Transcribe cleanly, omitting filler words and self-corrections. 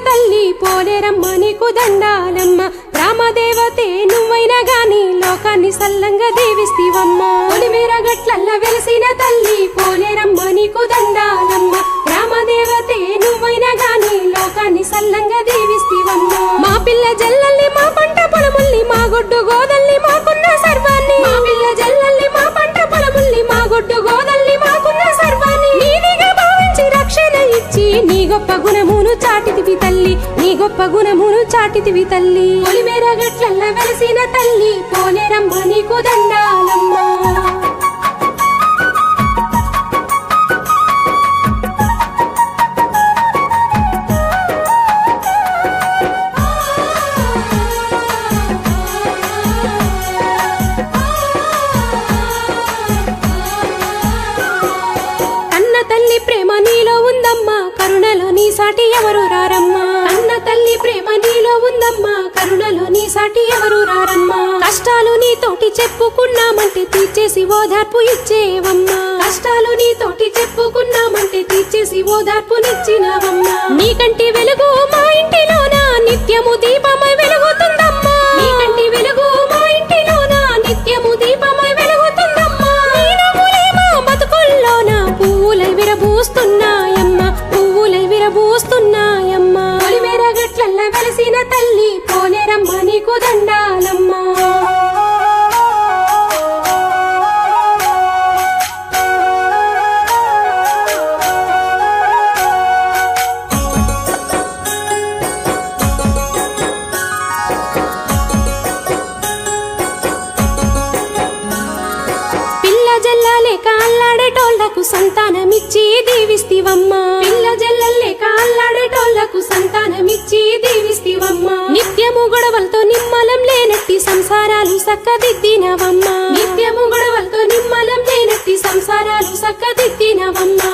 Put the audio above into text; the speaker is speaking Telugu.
తల్లి పోలేరమ్మ నీకు దండాలమ్మ గ్రామదేవతే నువ్వైనా గాని లోకాన్ని సల్లంగా దీవిస్తివమ్మ పొలిమేర గట్లల్ల వెలిసిన తల్లి పోలేరమ్మ నీకు దండాలమ్మ గ్రామదేవతే నువ్వైనా గాని లోకాన్ని సల్లంగా దీవిస్తివమ్మ మా పిల్ల జల్లల్లి మా పంట పొలముల్ని మా గొడ్డు గోదల్ని మాకున్న సర్వాన్ని మా పిల్ల జల్లల్లి మా పంట పొలముల్ని మా గొడ్డు గోదల్ని మాకున్న సర్వాన్ని నీదిగా భావించి రక్షణ ఇచ్చి నీ గొప్ప గుణమును చాటితివి తల్లి నీ గొప్ప గుణమును చాటితివి తల్లి పొలిమేర గట్లల్ల వెలిసిన తల్లి పోలేరమ్మ నీకు దండాలమ్మ సాటి ఎవరు రారమ్మా అన్న తల్లి ప్రేమ నీలో ఉందమ్మా కరుణలో నీ సాటి ఎవరు రారమ్మా కష్టాలు నీతోటి చెప్పుకున్నామంటే తీర్చేసి ఓదార్పు ఇచ్చేవమ్మా కష్టాలు నీతోటి చెప్పుకున్నామంటే తీర్చేసి ఓదార్పునిచ్చినవమ్మా నీకంటి వెలుగు మా ఇంటిలోన నిత్యము దీపమై వెలుగుతుందమ్మా నీకంటి వెలుగు మా ఇంటిలోన నిత్యము దీపమై వెలుగుతుందమ్మా నీ నవ్వులే మా బతుకుల్లోన పువ్వులై విరబూస్తున్నాయమ్మా పూస్తున్నాయమ్మా పొలిమేర గట్లల్ల వెలిసిన తల్లి పోలేరమ్మ నీకు దండాలమ్మా పిల్ల జల్లలేక అల్లాడేటోళ్లకు సంతానమిచ్చి దీవిస్తివమ్మా పిల్ల జల్లలేక అల్లాడేటోళ్లకు సంతానమిచ్చి దీవిస్తివమ్మా నిత్యము గొడవలతో నిమ్మలం లేనట్టి సంసారాలు సక్కదిద్దినవమ్మా నిత్యము గొడవలతో నిమ్మలం లేనట్టి సంసారాలు సక్కదిద్దినవమ్మా